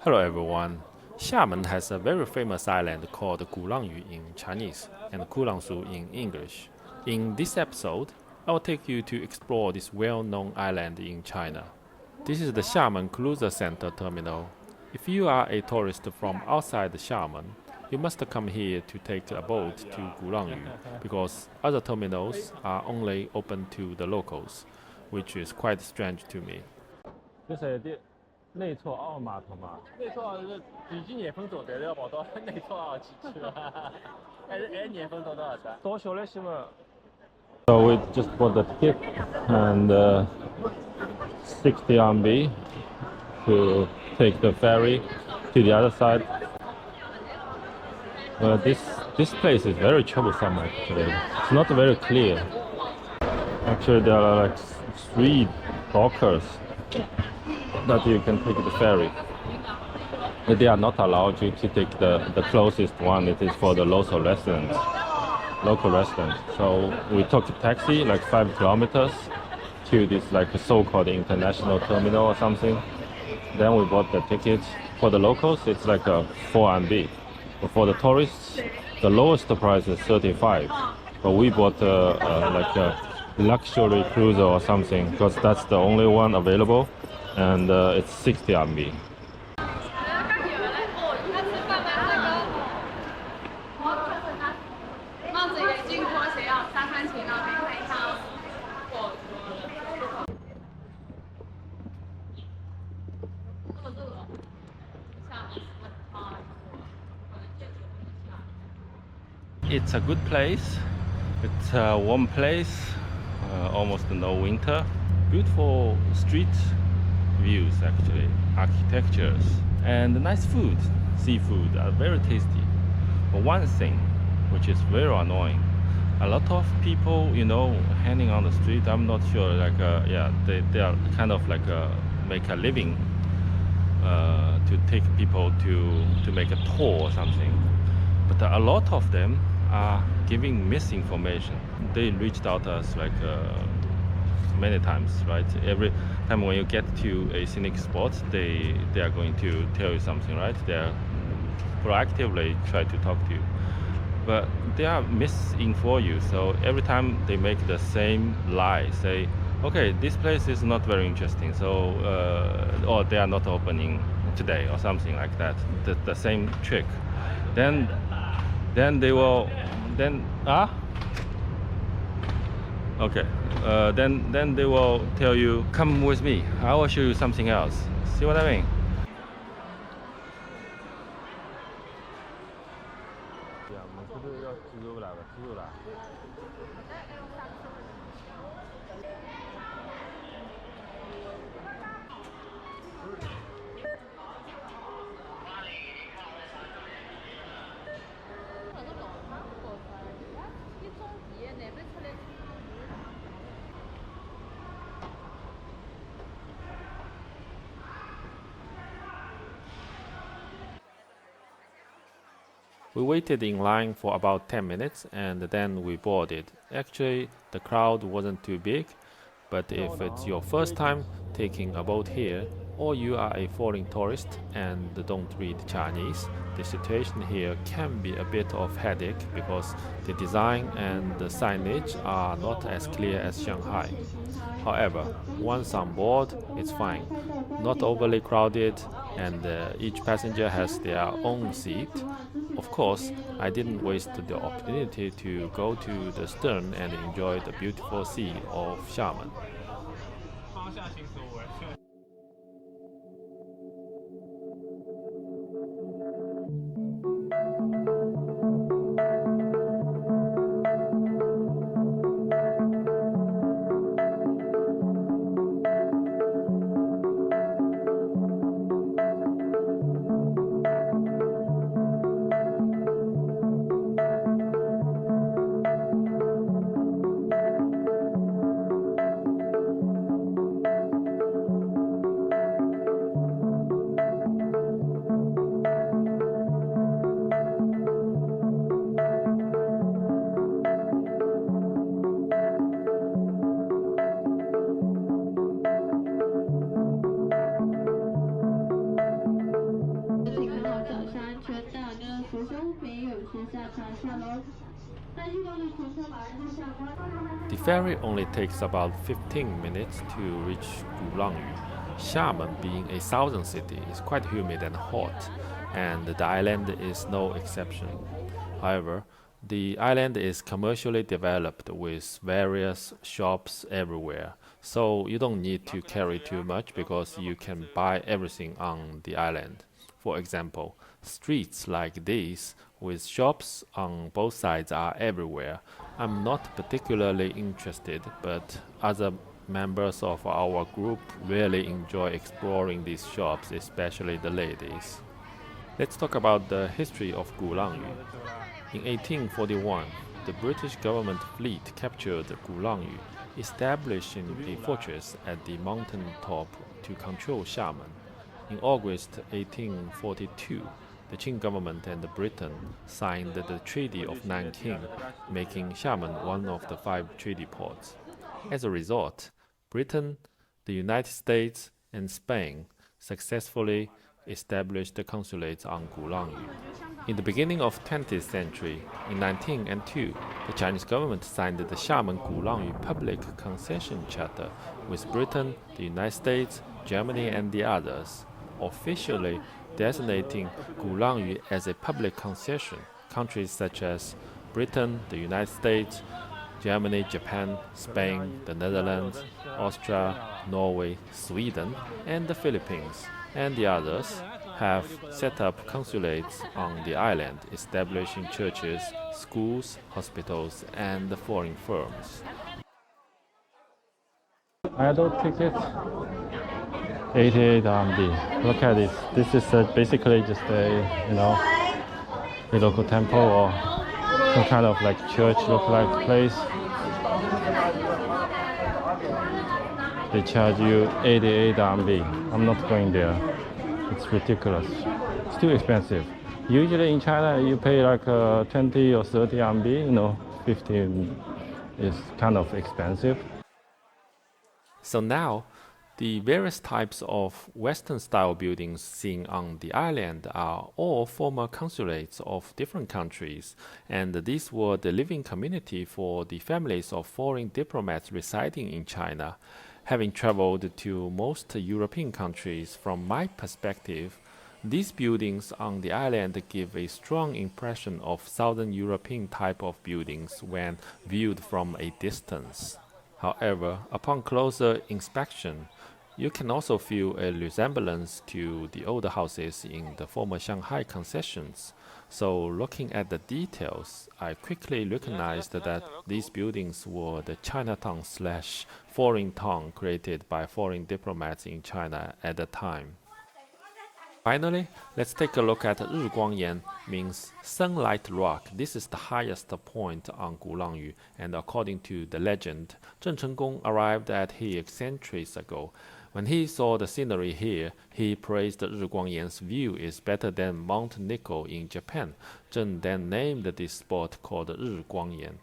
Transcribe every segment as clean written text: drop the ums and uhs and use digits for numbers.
Hello everyone. Xiamen has a very famous island called Gulangyu in Chinese and Gulangsu in English. In this episode, I will take you to explore this well-known island in China. This is the Xiamen Cruiser Center terminal. If you are a tourist from outside Xiamen, you must come here to take a boat to Gulangyu because other terminals are only open to the locals, which is quite strange to me. 内错澳码头嘛，内错澳是几几年分走的？要跑到内错澳去了。哎年分走多少钱？多少嘞？是吗？ So we just bought the ticket and 60 RMB to take the ferry to the other side. Well, this place is very troublesome actually. It's not very clear. Actually, there are like 3 dockers that you can take the ferry. But they are not allowed you to take the closest one. It is for the local residents. So we took a taxi like 5 kilometers to this like so-called international terminal or something. Then we bought the ticket. For the locals, it's like a 4 RMB. But for the tourists, the lowest price is 35. But we bought like a luxury cruiser or something because that's the only one available, and it's 60 RMB. It's a good place. It's a warm place, almost no winter. Beautiful street views actually, architectures, and nice food. Seafood are very tasty. But one thing which is very annoying, a lot of people, hanging on the street. I'm not sure, like they are kind of like make a living to take people to make a tour or something. But a lot of them are giving misinformation. They reached out to us like many times, right? Every time when you get to a scenic spot, they are going to tell you something, right? They are proactively try to talk to you, but they are misinfo you. So every time they make the same lie, say, okay, this place is not very interesting, so or they are not opening today or something like that. The same trick. Then they will okay, then they will tell you, come with me, I will show you something else. See what I mean? We waited in line for about 10 minutes and then we boarded. Actually, the crowd wasn't too big, but if it's your first time taking a boat here, or you are a foreign tourist and don't read Chinese, the situation here can be a bit of headache because the design and the signage are not as clear as Shanghai. However, once on board, it's fine. Not overly crowded, and each passenger has their own seat. Of course, I didn't waste the opportunity to go to the stern and enjoy the beautiful sea of Xiamen. The ferry only takes about 15 minutes to reach Gulangyu. Xiamen, being a southern city, is quite humid and hot, and the island is no exception. However, the island is commercially developed with various shops everywhere, so you don't need to carry too much because you can buy everything on the island. For example, streets like these with shops on both sides are everywhere. I'm not particularly interested, but other members of our group really enjoy exploring these shops, especially the ladies. Let's talk about the history of Gulangyu. In 1841, the British government fleet captured Gulangyu, establishing a fortress at the mountain top to control Xiamen. In August 1842, the Qing government and Britain signed the Treaty of Nanking, making Xiamen one of the 5 treaty ports. As a result, Britain, the United States, and Spain successfully established the consulates on Gulangyu. In the beginning of 20th century, in 1902, the Chinese government signed the Xiamen-Gulangyu Public Concession Charter with Britain, the United States, Germany, and the others, officially designating Gulangyu as a public concession. Countries such as Britain, the United States, Germany, Japan, Spain, the Netherlands, Austria, Norway, Sweden, and the Philippines, and the others have set up consulates on the island, establishing churches, schools, hospitals, and foreign firms. Adult ticket 88 RMB. Look at this. This is basically just a local temple or some kind of like church look-like place. They charge you 88 RMB. I'm not going there. It's ridiculous. It's too expensive. Usually in China you pay like 20 or 30 RMB. 15 is kind of expensive. So now, the various types of Western-style buildings seen on the island are all former consulates of different countries, and these were the living community for the families of foreign diplomats residing in China. Having traveled to most European countries, from my perspective, these buildings on the island give a strong impression of Southern European type of buildings when viewed from a distance. However, upon closer inspection, you can also feel a resemblance to the older houses in the former Shanghai concessions. So looking at the details, I quickly recognized that these buildings were the Chinatown/foreign town created by foreign diplomats in China at the time. Finally, let's take a look at Riguangyan, means sunlight rock. This is the highest point on Gulangyu, and according to the legend, Zheng Chenggong arrived at here centuries ago. When he saw the scenery here, he praised Riguangyan's view is better than Mount Nikko in Japan. Zheng then named this spot called Riguangyan.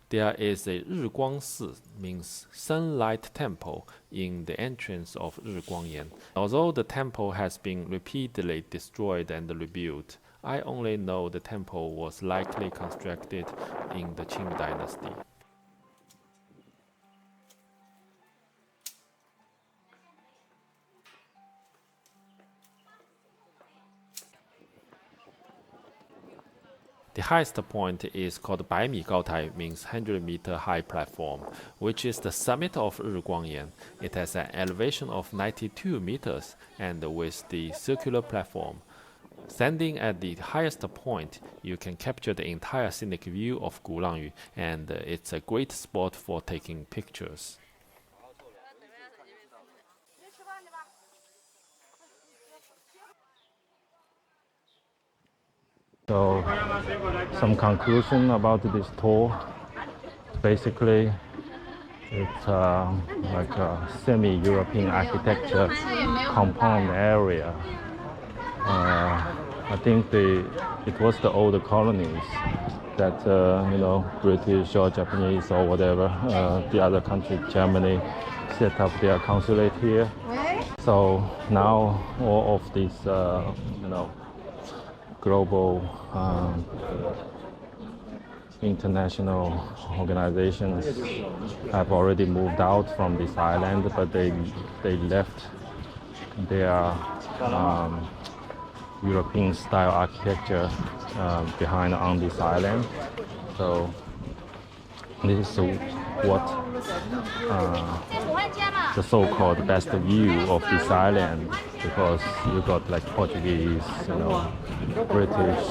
There is a Riguangsi, means sunlight temple, in the entrance of Riguangyan. Although the temple has been repeatedly destroyed and rebuilt, I only know the temple was likely constructed in the Qing dynasty. The highest point is called 百米高台, means 100-meter high platform, which is the summit of Riguangyan. It has an elevation of 92 meters and with the circular platform. Standing at the highest point, you can capture the entire scenic view of Gulangyu, and it's a great spot for taking pictures. So, some conclusion about this tour. Basically, it's like a semi-European architecture compound area. I think it was the older colonies that British or Japanese or whatever the other country, Germany, set up their consulate here. So now all of these global international organizations have already moved out from this island, but they left their European style architecture behind on this island. So this is what the so-called best view of this island, because you got like Portuguese, British,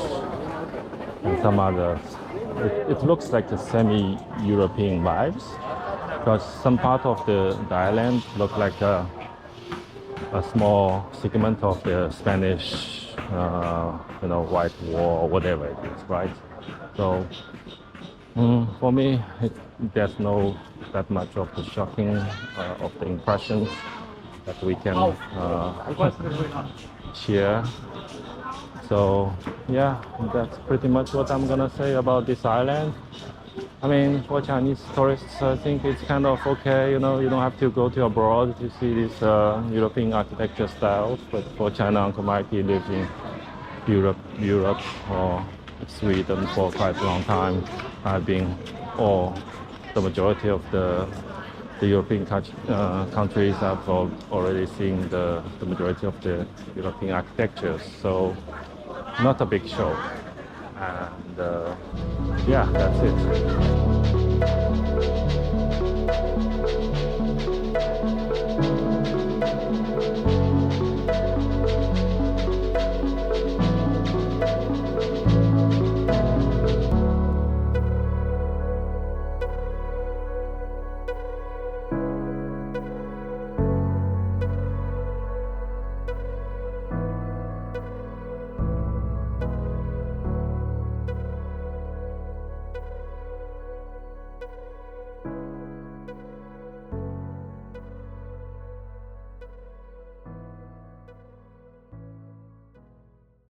and some others. It looks like the semi-European vibes, because some part of the island look like a small segment of the Spanish, White Wall or whatever it is, right? So for me, there's no that much of the shocking of the impressions that we can share. So yeah, that's pretty much what I'm gonna say about this island. I mean, for Chinese tourists, I think it's kind of okay. You don't have to go to abroad to see these European architecture styles. But for China, Uncle Mikey lives in Europe or Sweden for quite a long time. I've been, or the majority of the European countries have already seen the majority of the European architectures. So not a big show. And yeah, that's it.